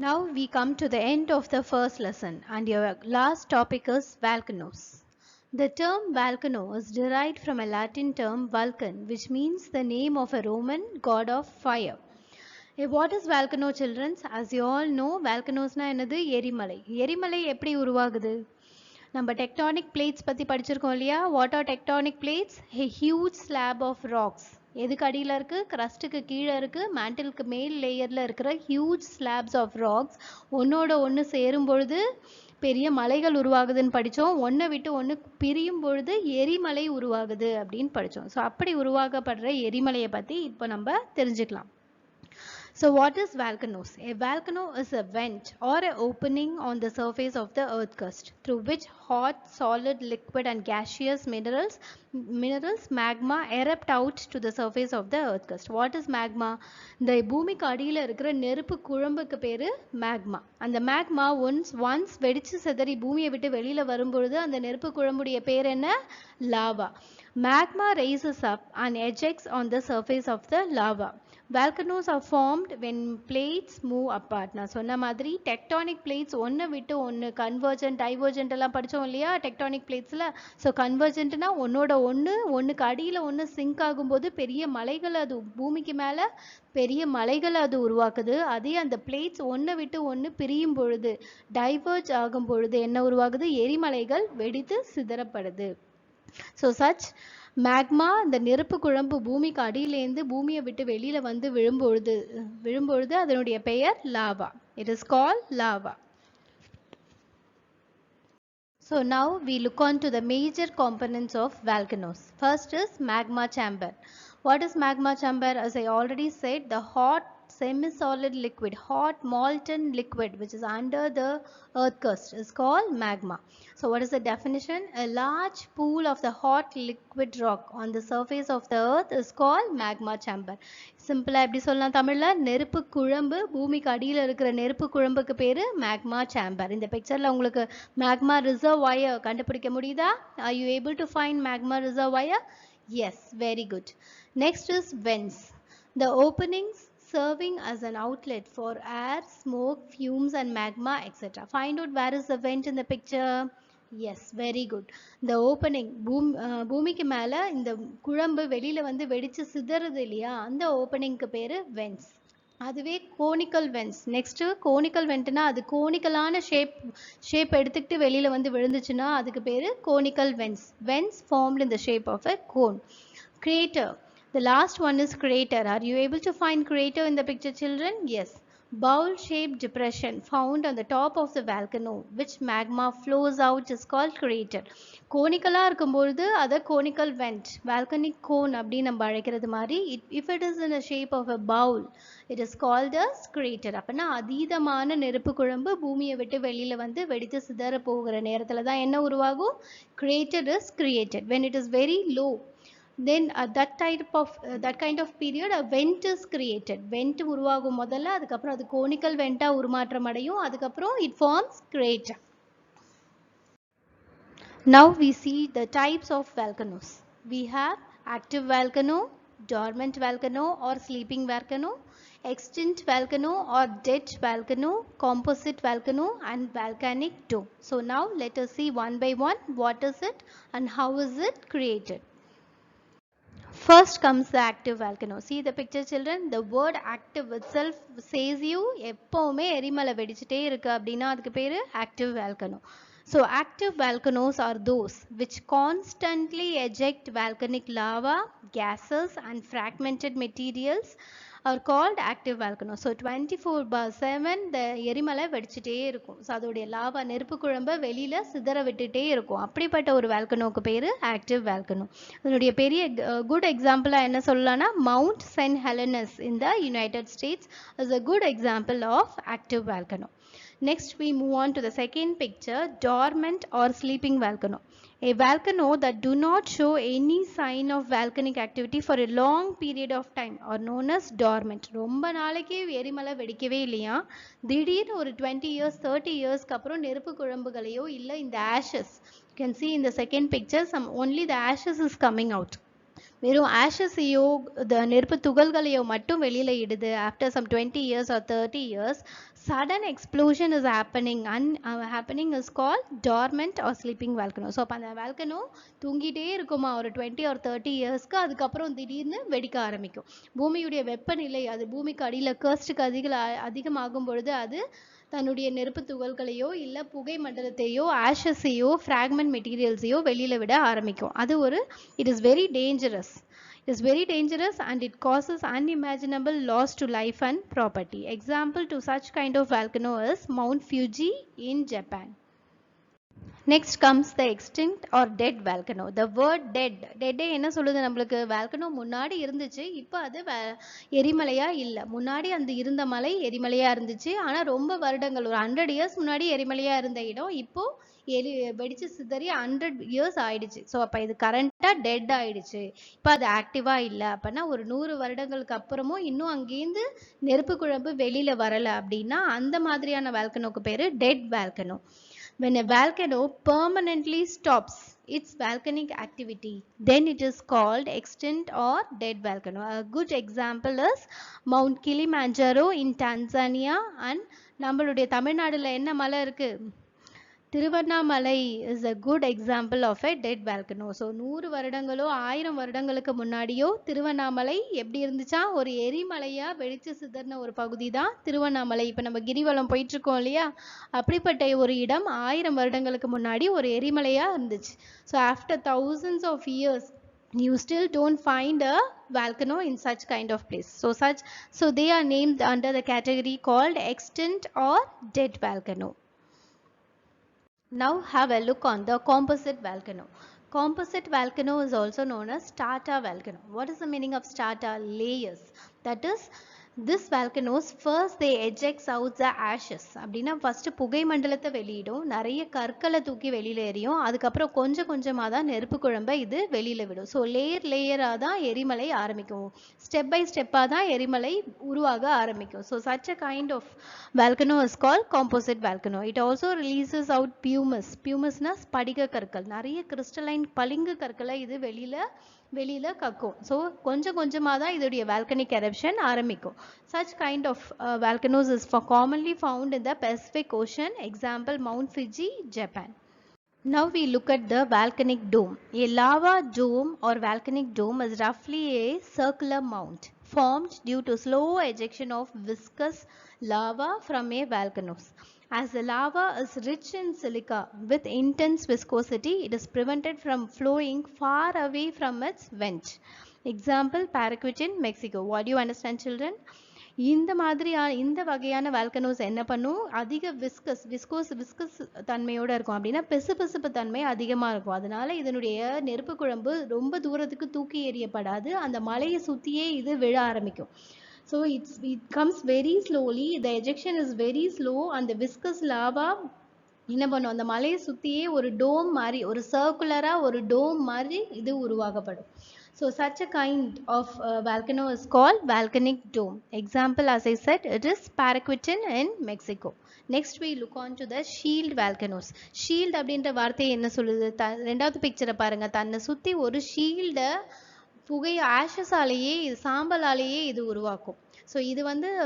Now we come to the end of the first lesson and your last topic is volcanoes. The term volcano is derived from a Latin term Vulcan, which means the name of a Roman god of fire. What is volcano, children? As you all know, volcanoes na என்னது எரிமலை. எரிமலை எப்படி உருவாகுது? நம்ம tectonic plates பற்றி படிச்சிருக்கோம் இல்லையா? What are tectonic plates? A huge slab of rocks. எதுக்கு அடியில் இருக்குது? கிரஸ்ட்டுக்கு கீழே இருக்குது, மேண்டிலுக்கு மேல் லேயரில் இருக்கிற ஹியூஜ் ஸ்லாப்ஸ் ஆஃப் ராக்ஸ் ஒன்றோட ஒன்று சேரும் பொழுது பெரிய மலைகள் உருவாகுதுன்னு படித்தோம். ஒன்றை விட்டு ஒன்று பிரியும் பொழுது எரிமலை உருவாகுது அப்படின்னு படித்தோம். ஸோ அப்படி உருவாக்கப்படுற எரிமலையை பற்றி இப்போ நம்ம தெரிஞ்சுக்கலாம். So what is volcanoes? A volcano is a vent or an opening on the surface of the earth crust through which hot, solid, liquid and gaseous minerals magma erupt out to the surface of the earth crust. What is magma? இந்த பூமிக்கு அடியில் இருக்கிற நெருப்பு குழம்புக்கு பேரு magma. அந்த magma once வெடிச்சு சிதறி பூமியை விட்டு வெளியில வரும்பொழுது அந்த நெருப்பு குழம்புடைய பேர் என்ன? Lava. Magma rises up and ejects on the surface of the lava. Volcanoes are formed when plates move apart. நான் சொன்ன மாதிரி டெக்டானிக் பிளேட்ஸ் ஒன்று விட்டு ஒன்று கன்வர்ஜென்ட் டைவர்ஜென்ட் எல்லாம் படித்தோம் இல்லையா டெக்டானிக் பிளேட்ஸில். ஸோ கன்வர்ஜென்ட்னா ஒன்றுக்கு அடியில் ஒன்று சிங்க் ஆகும்போது பெரிய மலைகள் அது பூமிக்கு மேலே பெரிய மலைகளை அது உருவாக்குது. அதே அந்த பிளேட்ஸ் ஒன்று விட்டு ஒன்று பிரியும் பொழுது டைவர்ஜ் ஆகும் பொழுது என்ன உருவாகுது? எரிமலைகள் வெடித்து சிதறப்படுது. ஸோ சச் மேக்மா இந்த நெருப்பு குழம்பு பூமிக்கு அடியிலேருந்து பூமியை விட்டு வெளியில் வந்து விழும்பொழுது அதனுடைய பெயர் lava. It is call lava. So now we look on to the major components of volcanoes. First is magma chamber. What is magma chamber? As I already said, the hot semi-solid liquid, hot molten liquid which is under the earth crust is called magma. So what is the definition? A large pool of the hot liquid rock on the surface of the earth is called magma chamber. சிம்பிளா எப்படி சொல்லலாம் தமிழ்ல? நெருப்பு குழம்பு, பூமிக்கு அடியில் இருக்கிற நெருப்பு குழம்புக்கு பேரு மேக்மா சேம்பர். இந்த பிக்சர்ல உங்களுக்கு மேக்மா ரிசர்வாயர் கண்டுபிடிக்க முடியுதா? Are you able to find magma reservoir? Yes, very good. Next is vents. The openings serving as an outlet for air, smoke, fumes and magma etc. Find out where is the vent in the picture. Yes, very good. The opening பூமிக்கு மேலே இந்த குழம்பு வெளியில் வந்து வெடித்து சிதறது இல்லையா, அந்த ஓப்பனிங்க்கு பேர் வென்ட்ஸ். அதுவே கோனிக்கல் வென்ட்ஸ். நெக்ஸ்ட்டு கோனிக்கல் வென்ட்னா அது கோனிக்கலான ஷேப் எடுத்துக்கிட்டு வெளியில் வந்து விழுந்துச்சுன்னா அதுக்கு பேர் conical vents. Vents formed in the shape of a cone. Crater. The last one is crater. Are you able to find crater in the picture, children? Yes. Bowl-shaped depression found on the top of the volcano which magma flows out is called crater. கோனிக்கலா இருக்கும்போது அதை conical vent, volcanic cone அப்படின்னு நம்ம அழைக்கிறது மாதிரி, if it is in the shape of a bowl it is called as crater. அப்படின்னா அதீதமான நெருப்பு குழம்பு பூமியை விட்டு வெளியில வந்து வெடித்து சிதற போகிற நேரத்துல தான் என்ன உருவாகும்? Crater is created. When it is very low, then at that kind of period a vent is created. Vent உருவாகும் முதல்ல, அதுக்கப்புறம் அது கோனிக்கல் வெண்டா உருமாற்றம் அடையும், அதுக்கப்புறம் it forms crater. Now we see the types of volcanoes. We have active volcano, dormant volcano or sleeping volcano, extinct volcano or dead volcano, composite volcano and volcanic dome. So now let us see one by one what is it and how is it created. First comes the active volcano. See the picture, children. The word active itself says you எப்பவுமே எரிமலை வெடிச்சிட்டே இருக்கு அப்படின்னா அதுக்கு பேரு active volcano. So active volcanoes are those which constantly eject volcanic lava, gases and fragmented materials are called active volcanoes. So 24/7 the எரிமலை வெடிச்சிட்டே இருக்கும். So அதோடைய lava நெருப்பு குழம்பை வெளியில சிதற விட்டுட்டே இருக்கும். அப்படிப்பட்ட ஒரு வால்கனோக்கு பேரு ஆக்டிவ் வால்கனோ. அதனுடைய பெரிய குட் எக்ஸாம்பிளா என்ன சொல்லலாம்னா Mount Saint Helens in the United States is a good example of active volcano. Next we move on to the second picture, dormant or sleeping volcano. A volcano that do not show any sign of volcanic activity for a long period of time are known as dormant. ரொம்ப நாளைக்கு எரிமலை வெடிக்கவே இல்லையா, திடீர்னு ஒரு 20 years 30 yearsக்கு அப்புறம் நெருப்பு குழம்புகளையோ இல்லை இந்த ashes, you can see in the second picture only the ashes is coming out. வெறும் ஆஷஸையோ நெருப்பு துகள்களையோ மட்டும் வெளியில இடுது. After some 20 years or 30 years sudden explosion is happening and happening is called dormant or sleeping volcano. So அப்போ அந்த volcano தூங்கிட்டே இருக்குமா ஒரு 20 or 30 இயர்ஸ்க்கு, அதுக்கப்புறம் திடீர்னு வெடிக்க ஆரம்பிக்கும். பூமியுடைய வெப்பநிலை அது பூமிக்கு அடியில் கர்ஸ்டுக்கு அதிகமாகும் பொழுது அது தன்னுடைய நெருப்பு துகள்களையோ இல்லை புகை மண்டலத்தையோ ஆஷஸையோ ஃப்ராக்மெண்ட் மெட்டீரியல்ஸையோ வெளியில் விட ஆரம்பிக்கும். அது ஒரு it is very dangerous. It is very dangerous and it causes unimaginable loss to life and property. Example to such kind of volcano is Mount Fuji in Japan. Next comes the extinct or dead volcano. The word dead என்ன சொல்லுது நம்மளுக்கு? volcano முன்னாடி இருந்துச்சு, இப்போ அது எரிமலையா இல்லை. முன்னாடி அந்த இருந்த மலை எரிமலையா இருந்துச்சு, ஆனால் ரொம்ப வருடங்கள் ஒரு 100 years முன்னாடி எரிமலையா இருந்த இடம் இப்போ வெடிச்சு சிதறி 100 years ஆயிடுச்சு. ஸோ அப்போ இது கரண்டாக டெட் ஆயிடுச்சு, இப்போ அது ஆக்டிவாக இல்லை. அப்படின்னா ஒரு 100 வருடங்களுக்கு அப்புறமும் இன்னும் அங்கேருந்து நெருப்பு குழம்பு வெளியில் வரலை அப்படின்னா அந்த மாதிரியான வால்கனோக்கு பேர் dead volcano. When a volcano permanently stops its volcanic activity, then it is called extinct or dead volcano. A good example is Mount Kilimanjaro in Tanzania and நம்மளுடைய தமிழ்நாடுல என்ன மலை இருக்கு? Tiruvannamalai is a good example of a dead volcano. So 100 வருடங்களோ 1000 வருடங்களுக்கு முன்னாடியோ திருவண்ணாமலை எப்படி இருந்துச்சா? ஒரு எரிமலையா வெடிச்சு சிதறின ஒரு பகுதி தான் திருவண்ணாமலை. இப்போ நம்ம கிரிவலம் போயிட்டு இருக்கோம் இல்லையா, அப்படிப்பட்ட ஒரு இடம் 1000 வருடங்களுக்கு முன்னாடி ஒரு எரிமலையா இருந்துச்சு. So after thousands of years you still don't find a volcano in such kind of place. So they are named under the category called extinct or dead volcano. Now have a look on the composite volcano. Composite volcano is also known as strata volcano. What is the meaning of strata? Layers. That is, this volcanoes first they ejects out the ashes. அப்படின்னா first புகை மண்டலத்தை வெளியிடும், நிறைய கற்களை தூக்கி வெளியில எறியும், அதுக்கப்புறம் கொஞ்சம் கொஞ்சமாக தான் நெருப்பு குழம்பை இது வெளியில விடும். ஸோ லேயராக தான் எரிமலை ஆரம்பிக்கும், ஸ்டெப் பை ஸ்டெப்பாக தான் எரிமலை உருவாக ஆரம்பிக்கும். So such a kind of volcano is called composite volcano. It also releases out pumice. Pumiceனா ஸ்படிக கற்கள், நிறைய கிறிஸ்டலைன் பளிங்கு கற்களை இது வெளியில கக்கும். ஸோ கொஞ்சம் கொஞ்சமாக தான் இதோடைய volcanic eruption ஆரம்பிக்கும். Such kind of volcanoes is commonly found in the Pacific Ocean. Example Mount Fuji, Japan. Now we look at the volcanic dome. A lava dome or volcanic dome is roughly a circular mount formed due to slow ejection of viscous lava from a volcano. As the lava is rich in silica with intense viscosity, it is prevented from flowing far away from its vent. Example Paracutin, Mexico. What do you understand, children? இந்த வகையான volcanoes என்ன பண்ணும்? அதிக viscous தன்மையோட இருக்கும். அப்படின்னா பிசுபிசுப்பு தன்மை அதிகமாக இருக்கும். அதனால இதனுடைய நெருப்பு குழம்பு ரொம்ப தூரத்துக்கு தூக்கி எறியப்படாது, அந்த மலையை சுற்றியே இது விழ ஆரம்பிக்கும். So it comes very slowly, the ejection is very slow and the viscous lava என்ன பண்ணும்? அந்த மலையை சுற்றியே ஒரு டோம் மாதிரி, ஒரு சர்க்குலராக ஒரு டோம் மாதிரி இது உருவாக்கப்படும். So such a kind of volcano is called volcanic dome. Example, as I said, it is Paracutin in Mexico. Next we look on to the shield volcanoes. Shield அப்படின்ற வார்த்தை என்ன சொல்லுது? ரெண்டாவது பிக்சரை பாருங்க. தன்னை சுற்றி ஒரு ஷீல்டை புகை ஆஷஸாலேயே சாம்பலாலேயே இது உருவாக்கும். ஸோ இது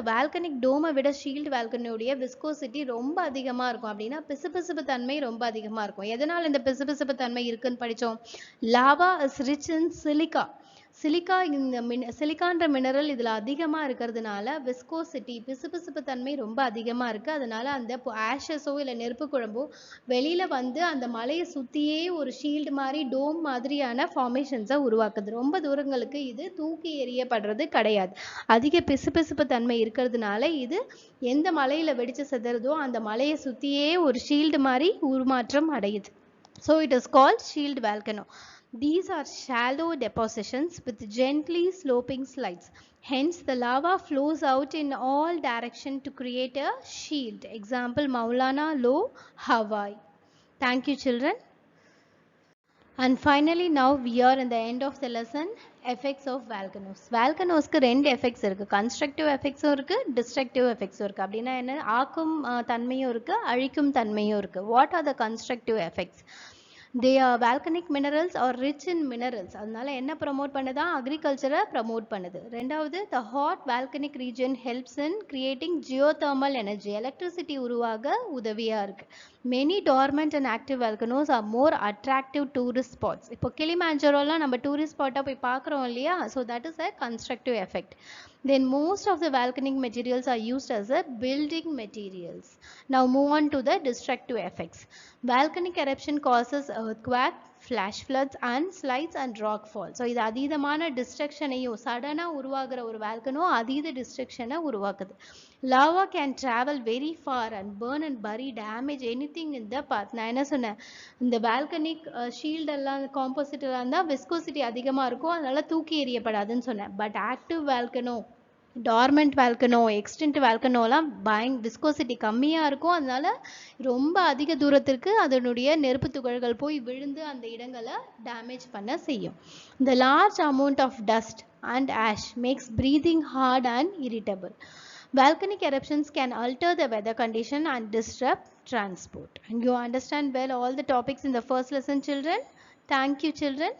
வால்கனிக் டோமை விட ஷீல்டு வால்கனோடைய விஸ்கோசிட்டி ரொம்ப அதிகமாக இருக்கும். அப்படின்னா பிசுபிசுப்பு தன்மை ரொம்ப அதிகமாக இருக்கும். எதனால் இந்த பிசுபிசுப்பு தன்மை இருக்குன்னு படித்தோம்? Lava is rich in silica. சிலிக்கான்ற மினரல் இதில் அதிகமாக இருக்கிறதுனால விஸ்கோசிட்டி பிசுபிசுப்பு தன்மை ரொம்ப அதிகமாக இருக்குது. அதனால அந்த ஆஷஸோ இல்லை நெருப்பு குழம்போ வெளியில் அந்த மலையை சுற்றியே ஒரு ஷீல்டு மாதிரி டோம் மாதிரியான ஃபார்மேஷன்ஸை உருவாக்குது. ரொம்ப தூரங்களுக்கு இது தூக்கி எறியப்படுறது கிடையாது. அதிக பிசுபிசுப்பு தன்மை இருக்கிறதுனால இது எந்த மலையில் வெடிச்சு சிதறதோ அந்த மலையை சுற்றியே ஒரு ஷீல்டு மாதிரி உருமாற்றம் அடையுது. So it is called shield volcano. These are shallow depositions with gently sloping slides. Hence, the lava flows out in all directions to create a shield. Example, Maulana Low, Hawaii. Thank you, children. And finally, now we are in the end of the lesson. Effects of volcanoes. Volcanoes க்கு ரெண்டு effects இருக்கு. Constructive effects இருக்கு, destructive effects இருக்கு. அப்படின்னா என்ன? ஆக்கும் தன்மையும் இருக்கு, அழிக்கும் தன்மையும் இருக்கு. What are the constructive effects? they are volcanic minerals or rich in minerals. அதனால என்ன ப்ரமோட் பண்ணுதா, அக்ரிகல்ச்சரை ப்ரமோட் பண்ணுது. ரெண்டாவது, the hot volcanic region helps in creating geothermal energy, electricity உருவாக உதவியா இருக்கு. many dormant and active volcanoes are more attractive tourist spots. இப்போ கிளிமாஞ்சரோலாம் நம்ம டூரிஸ்ட் ஸ்பாட்டாக போய் பார்க்குறோம் இல்லையா, so that is a constructive effect. Then most of the volcanic materials are used as a building materials. Now move on to the destructive effects. Volcanic eruption causes earthquake, flash floods and slides and rock fall. So இது அதீதமான டிஸ்ட்ரக்ஷனையும், சடனா உருவாகிற ஒரு volcano அதீத டிஸ்ட்ரக்ஷனை உருவாக்குது. Lava can travel very far and burn and bury, damage anything in the path. நான் என்ன சொன்னேன், இந்த வால்கனிக் ஷீல்ட் எல்லாம் காம்போசிட் எல்லாம் இருந்தால் விஸ்கோசிட்டி அதிகமாக இருக்கும், அதனால தூக்கி எறியப்படாதுன்னு சொன்னேன். But active volcano, dormant volcano, extinct வால்கனோலாம் விஸ்கோசிட்டி கம்மியாக இருக்கும், அதனால ரொம்ப அதிக தூரத்திற்கு அதனுடைய நெருப்பு துகள்கள் போய் விழுந்து அந்த இடங்களை டேமேஜ் பண்ண செய்யும். The large amount of dust and ash makes breathing hard and irritable. Volcanic eruptions can alter the weather condition and disrupt transport. And you understand well all the topics in the first lesson, children. Thank you, children.